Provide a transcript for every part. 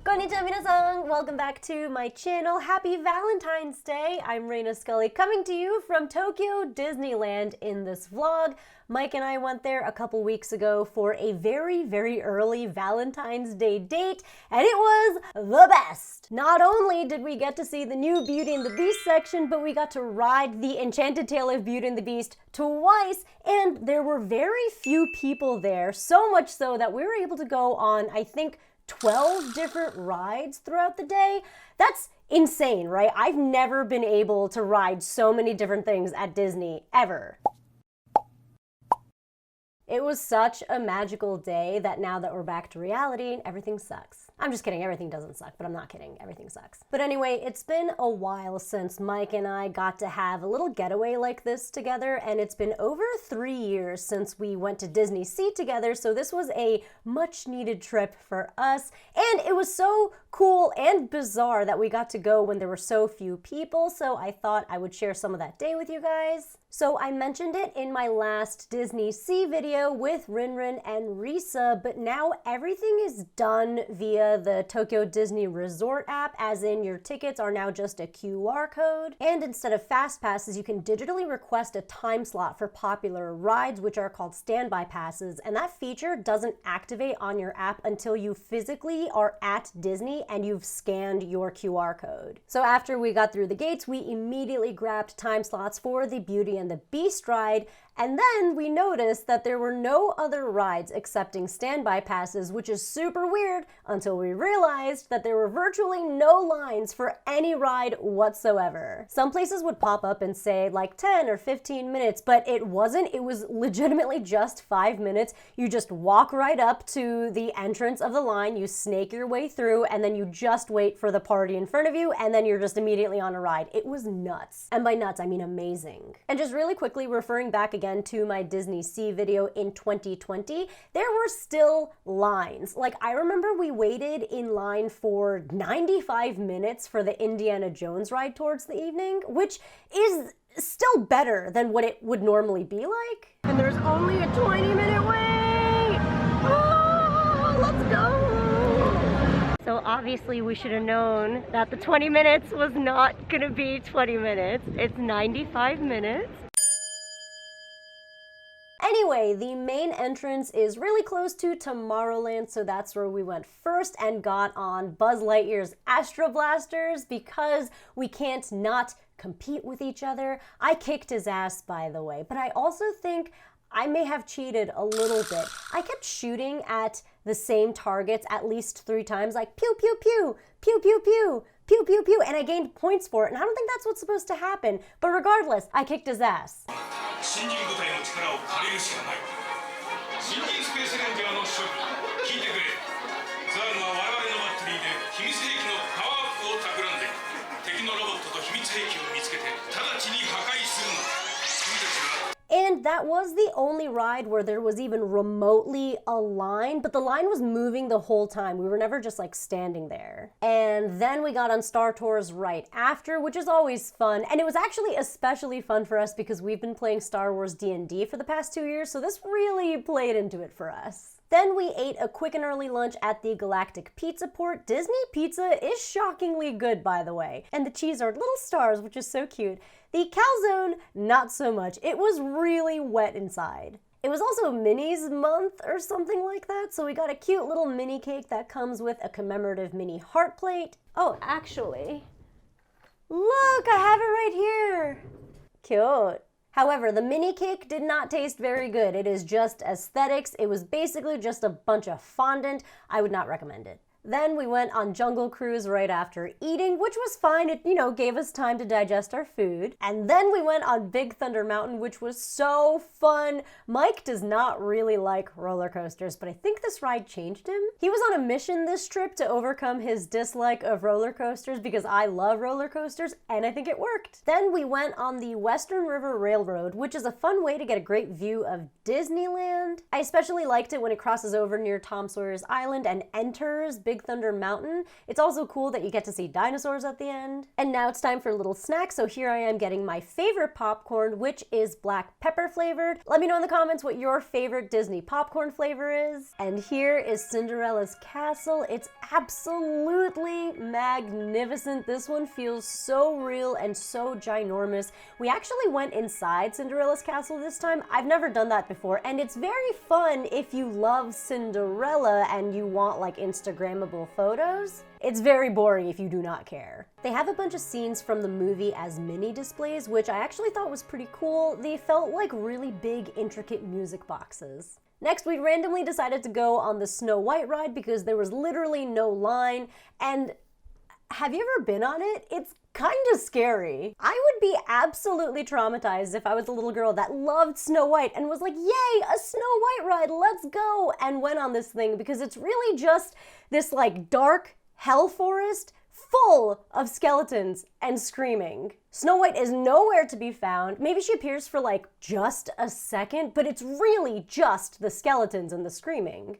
Konnichiwa minasan! Welcome back to my channel. Happy Valentine's Day! I'm Reina Scully coming to you from Tokyo Disneyland in this vlog. Mike and I went there a couple weeks ago for a very early Valentine's Day date, and it was the best! Not only did we get to see the new Beauty and the Beast section, but we got to ride the Enchanted Tale of Beauty and the Beast twice, and there were very few people there, so much so that we were able to go on, I think, 12 different rides throughout the day. That's insane, right? I've never been able to ride so many different things at Disney, ever. It was such a magical day that now that we're back to reality, everything sucks. I'm just kidding, everything doesn't suck, but I'm not kidding, everything sucks. But anyway, it's been a while since Mike and I got to have a little getaway like this together, and it's been over 3 years since we went to Disney Sea together, so this was a much needed trip for us, and it was so cool and bizarre that we got to go when there were so few people, so I thought I would share some of that day with you guys. So I mentioned it in my last Disney Sea video with Rinrin and Risa, but now everything is done via the Tokyo Disney Resort app, as in your tickets are now just a QR code. And instead of fast passes, you can digitally request a time slot for popular rides, which are called standby passes. And that feature doesn't activate on your app until you physically are at Disney and you've scanned your QR code. So after we got through the gates, we immediately grabbed time slots for the Beauty and the Beast ride, and then we noticed that there were no other rides accepting standby passes, which is super weird until we realized that there were virtually no lines for any ride whatsoever. Some places would pop up and say like 10 or 15 minutes, but it wasn't. It was legitimately just 5 minutes. You just walk right up to the entrance of the line, you snake your way through, and then you just wait for the party in front of you, and then you're just immediately on a ride. It was nuts. And by nuts, I mean amazing. And just really quickly referring back again to my Disney Sea video in 2020, there were still lines. Like, I remember we waited in line for 95 minutes for the Indiana Jones ride towards the evening, which is still better than what it would normally be like. And there's only a 20-minute wait! Oh, let's go! So obviously we should have known that the 20 minutes was not gonna be 20 minutes. It's 95 minutes. Anyway, the main entrance is really close to Tomorrowland, so that's where we went first and got on Buzz Lightyear's Astro Blasters because we can't not compete with each other. I kicked his ass, by the way, but I also think I may have cheated a little bit. I kept shooting at the same targets at least 3 times, like pew, pew, pew, pew, pew, pew, pew, pew, pew, and I gained points for it, and I don't think that's what's supposed to happen. But regardless, I kicked his ass. And that was the only ride where there was even remotely a line, but the line was moving the whole time. We were never just like standing there. And then we got on Star Tours right after, which is always fun. And it was actually especially fun for us because we've been playing Star Wars D&D for the past 2 years, so this really played into it for us. Then we ate a quick and early lunch at the Galactic Pizza Port. Disney pizza is shockingly good, by the way. And the cheese are little stars, which is so cute. The calzone, not so much. It was really wet inside. It was also Minnie's month or something like that, so we got a cute little mini cake that comes with a commemorative mini heart plate. Oh, actually, look, I have it right here. Cute. However, the mini cake did not taste very good. It is just aesthetics. It was basically just a bunch of fondant. I would not recommend it. Then we went on Jungle Cruise right after eating, which was fine. It, you know, gave us time to digest our food. And then we went on Big Thunder Mountain, which was so fun. Mike does not really like roller coasters, but I think this ride changed him. He was on a mission this trip to overcome his dislike of roller coasters because I love roller coasters, and I think it worked. Then we went on the Western River Railroad, which is a fun way to get a great view of Disneyland. I especially liked it when it crosses over near Tom Sawyer's Island and enters Big Thunder Mountain. It's also cool that you get to see dinosaurs at the end. And now it's time for a little snack, so here I am getting my favorite popcorn, which is black pepper flavored. Let me know in the comments what your favorite Disney popcorn flavor is. And here is Cinderella's Castle. It's absolutely magnificent. This one feels so real and so ginormous. We actually went inside Cinderella's Castle this time. I've never done that before, and it's very fun if you love Cinderella and you want like Instagrammable photos. It's very boring if you do not care. They have a bunch of scenes from the movie as mini displays, which I actually thought was pretty cool. They felt like really big, intricate music boxes. Next, we randomly decided to go on the Snow White ride because there was literally no line, and have you ever been on it? It's kind of scary. I would be absolutely traumatized if I was a little girl that loved Snow White and was like, yay, a Snow White ride, let's go, and went on this thing because it's really just this like dark hell forest full of skeletons and screaming. Snow White is nowhere to be found. Maybe she appears for like just a second, but it's really just the skeletons and the screaming.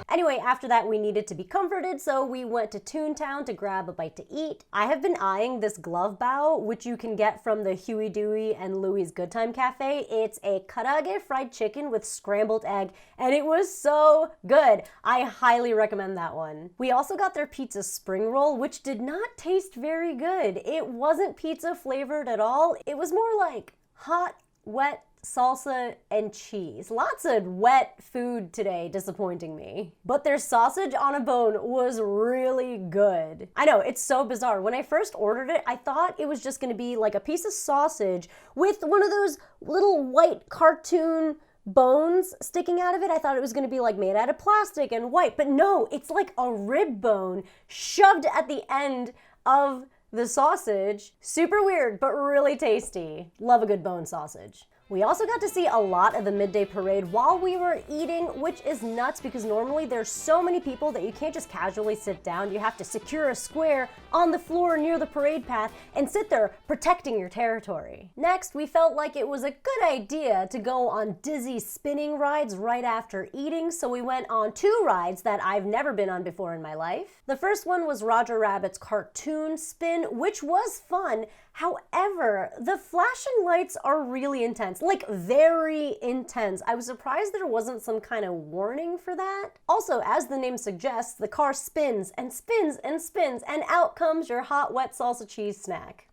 Anyway, after that we needed to be comforted, so we went to Toontown to grab a bite to eat. I have been eyeing this glove bow, which you can get from the Huey, Dewey, and Louie's Good Time Cafe. It's a karaage fried chicken with scrambled egg, and it was so good. I highly recommend that one. We also got their pizza spring roll, which did not taste very good. It wasn't pizza flavored at all. It was more like hot, wet salsa and cheese. Lots of wet food today, disappointing me. But their sausage on a bone was really good. I know, it's so bizarre. When I first ordered it, I thought it was just gonna be like a piece of sausage with one of those little white cartoon bones sticking out of it. I thought it was gonna be like made out of plastic and white, but no, it's like a rib bone shoved at the end of the sausage. Super weird, but really tasty. Love a good bone sausage. We also got to see a lot of the midday parade while we were eating, which is nuts because normally there's so many people that you can't just casually sit down. You have to secure a square on the floor near the parade path and sit there protecting your territory. Next, we felt like it was a good idea to go on dizzy spinning rides right after eating, so we went on 2 rides that I've never been on before in my life. The first one was Roger Rabbit's cartoon spin, which was fun. However, the flashing lights are really intense, like very intense. I was surprised there wasn't some kind of warning for that. Also, as the name suggests, the car spins and spins and spins, and out comes your hot, wet salsa cheese snack.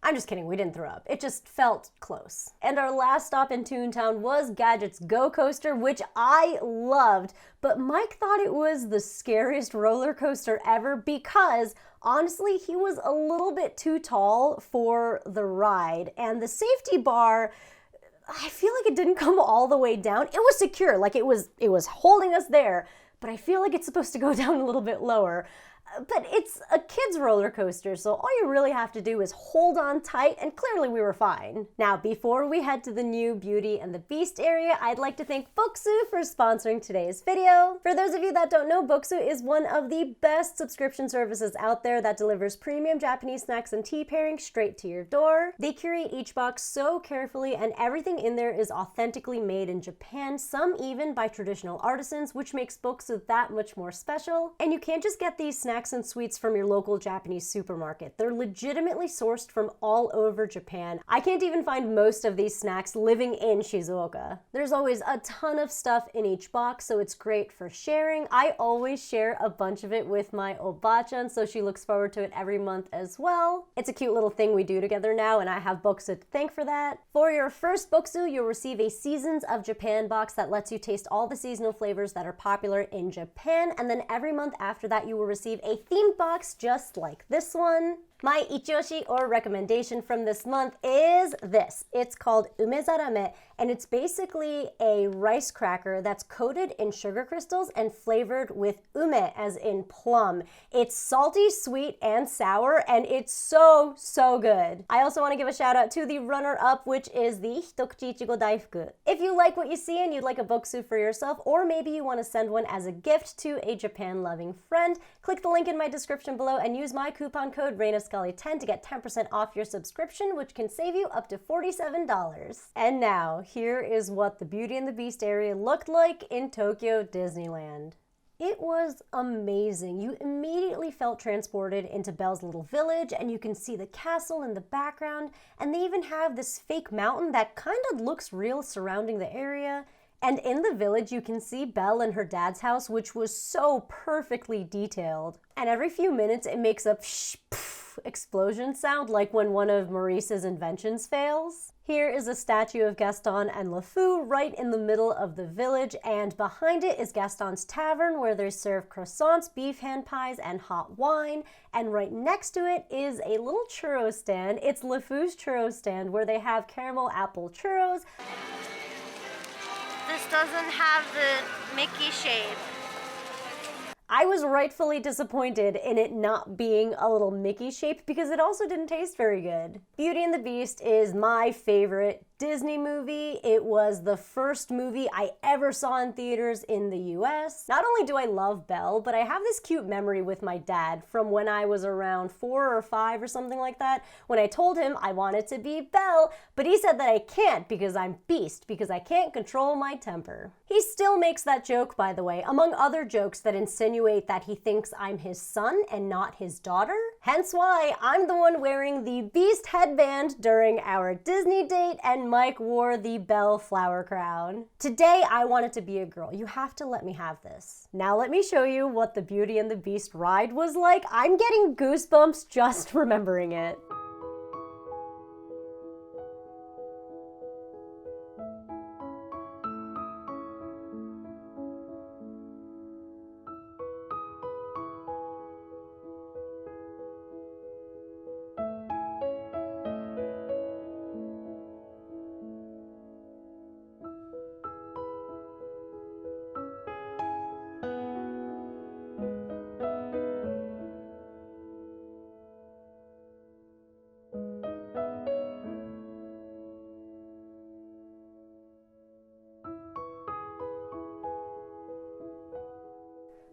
I'm just kidding, we didn't throw up. It just felt close. And our last stop in Toontown was Gadget's Go Coaster, which I loved, but Mike thought it was the scariest roller coaster ever because honestly, he was a little bit too tall for the ride, and the safety bar, I feel like it didn't come all the way down. It was secure, like it was holding us there, but I feel like it's supposed to go down a little bit lower. But it's a kid's roller coaster, so all you really have to do is hold on tight, and clearly we were fine. Now, before we head to the new Beauty and the Beast area, I'd like to thank Booksu for sponsoring today's video. For those of you that don't know, Booksu is one of the best subscription services out there that delivers premium Japanese snacks and tea pairings straight to your door. They curate each box so carefully, and everything in there is authentically made in Japan, some even by traditional artisans, which makes Booksu that much more special. And you can't just get these snacks and sweets from your local Japanese supermarket. They're legitimately sourced from all over Japan. I can't even find most of these snacks living in Shizuoka. There's always a ton of stuff in each box, so it's great for sharing. I always share a bunch of it with my Obachan, so she looks forward to it every month as well. It's a cute little thing we do together now, and I have Booksu to thank for that. For your first Booksu, you'll receive a Seasons of Japan box that lets you taste all the seasonal flavors that are popular in Japan, and then every month after that you will receive a themed box just like this one. My ichioshi or recommendation from this month is this. It's called umezarame, and it's basically a rice cracker that's coated in sugar crystals and flavored with ume, as in plum. It's salty, sweet, and sour, and it's so, so good. I also want to give a shout out to the runner-up, which is the Hitokuchi Ichigo Daifuku. If you like what you see and you'd like a booksu for yourself, or maybe you want to send one as a gift to a Japan-loving friend, click the link in my description below and use my coupon code Scully10 to get 10% off your subscription, which can save you up to $47. And now, here is what the Beauty and the Beast area looked like in Tokyo Disneyland. It was amazing. You immediately felt transported into Belle's little village, and you can see the castle in the background, and they even have this fake mountain that kind of looks real surrounding the area. And in the village, you can see Belle and her dad's house, which was so perfectly detailed. And every few minutes, it makes a psh, pff, explosion sound, like when one of Maurice's inventions fails. Here is a statue of Gaston and LeFou right in the middle of the village, and behind it is Gaston's tavern, where they serve croissants, beef hand pies, and hot wine. And right next to it is a little churro stand. It's LeFou's churro stand, where they have caramel apple churros. This doesn't have the Mickey shape. I was rightfully disappointed in it not being a little Mickey shape because it also didn't taste very good. Beauty and the Beast is my favorite Disney movie. It was the first movie I ever saw in theaters in the US. Not only do I love Belle, but I have this cute memory with my dad from when I was around 4 or 5 or something like that, when I told him I wanted to be Belle, but he said that I can't because I'm Beast, because I can't control my temper. He still makes that joke, by the way, among other jokes that insinuate that he thinks I'm his son and not his daughter. Hence why I'm the one wearing the Beast headband during our Disney date, and Mike wore the Belle flower crown. Today, I wanted to be a girl. You have to let me have this. Now let me show you what the Beauty and the Beast ride was like. I'm getting goosebumps just remembering it.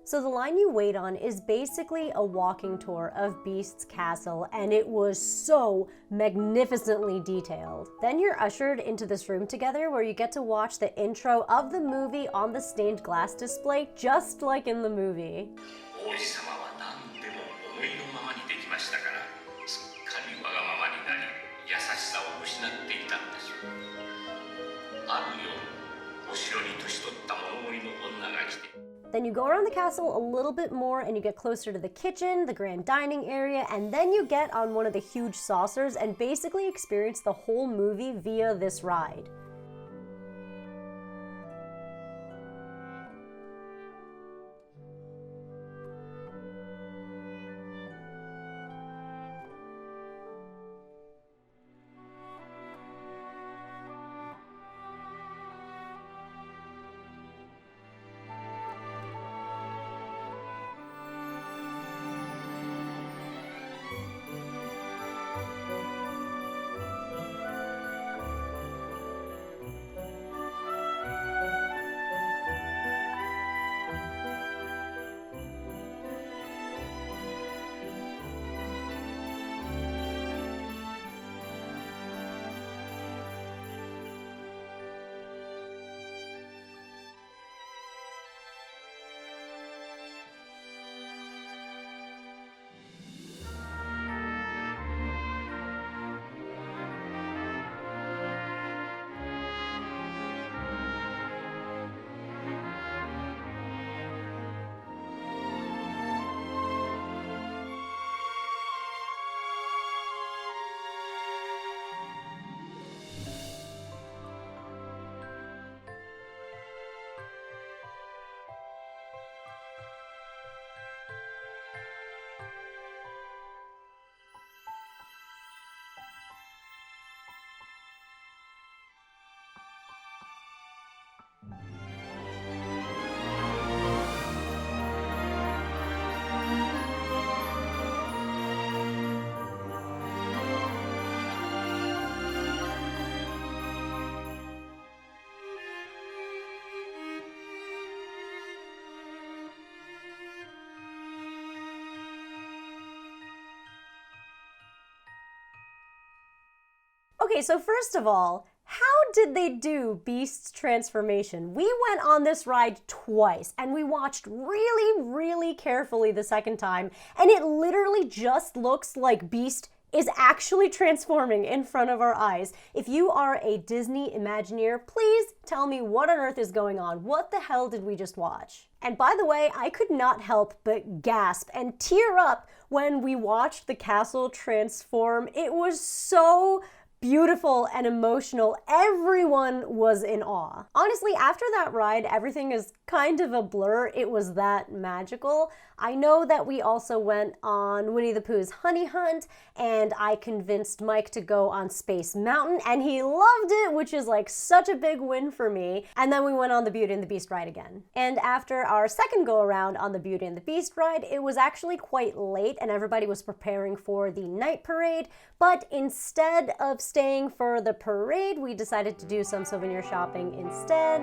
So the line you wait on is basically a walking tour of Beast's castle, and it was so magnificently detailed. Then you're ushered into this room together where you get to watch the intro of the movie on the stained glass display, just like in the movie. Then you go around the castle a little bit more and you get closer to the kitchen, the grand dining area, and then you get on one of the huge saucers and basically experience the whole movie via this ride. Okay, so first of all, how did they do Beast's transformation? We went on this ride twice and we watched really, really carefully the second time, and it literally just looks like Beast is actually transforming in front of our eyes. If you are a Disney Imagineer, please tell me what on earth is going on. What the hell did we just watch? And by the way, I could not help but gasp and tear up when we watched the castle transform. It was so beautiful and emotional. Everyone was in awe. Honestly, after that ride, everything is kind of a blur. It was that magical. I know that we also went on Winnie the Pooh's Honey Hunt, and I convinced Mike to go on Space Mountain, and he loved it, which is like such a big win for me. And then we went on the Beauty and the Beast ride again. And after our second go around on the Beauty and the Beast ride, it was actually quite late and everybody was preparing for the night parade, but instead of staying for the parade, we decided to do some souvenir shopping instead.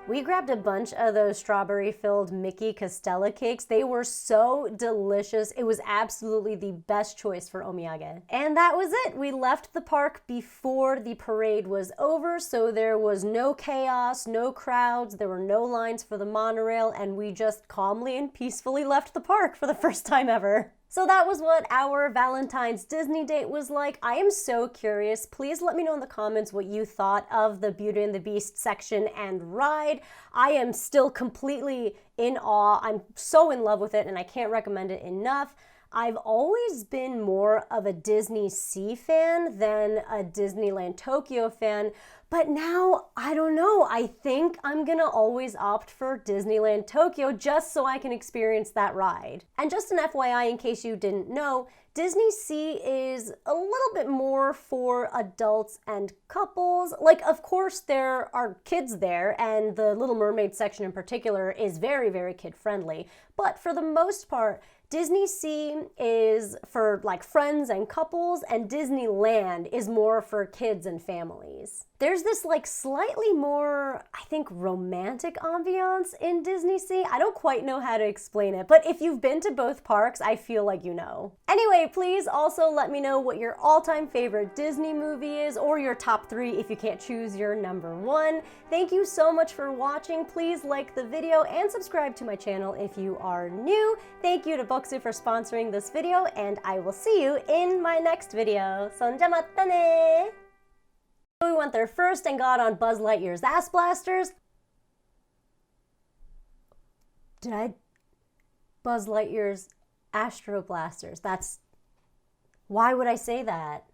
We grabbed a bunch of those strawberry-filled Mickey Costella cakes. They were so delicious. It was absolutely the best choice for omiyage. And that was it. We left the park before the parade was over, so there was no chaos, no crowds, there were no lines for the monorail, and we just calmly and peacefully left the park for the first time ever. So that was what our Valentine's Disney date was like. I am so curious. Please let me know in the comments what you thought of the Beauty and the Beast section and ride. I am still completely in awe. I'm so in love with it and I can't recommend it enough. I've always been more of a Disney Sea fan than a Disneyland Tokyo fan, but now, I don't know, I think I'm gonna always opt for Disneyland Tokyo just so I can experience that ride. And just an FYI, in case you didn't know, Disney Sea is a little bit more for adults and couples. Like, of course, there are kids there, and the Little Mermaid section in particular is very, very kid-friendly. But for the most part, Disney Sea is for like friends and couples, and Disneyland is more for kids and families. There's this like slightly more, I think, romantic ambiance in Disney Sea. I don't quite know how to explain it, but if you've been to both parks, I feel like you know. Anyway, please also let me know what your all-time favorite Disney movie is, or your top 3 if you can't choose your number 1. Thank you so much for watching. Please like the video and subscribe to my channel if you are new. Thank you to Boxu for sponsoring this video, and I will see you in my next video. Sonja ne! We went there first and got on Buzz Lightyear's ass blasters. Buzz Lightyear's Astro Blasters. Why would I say that?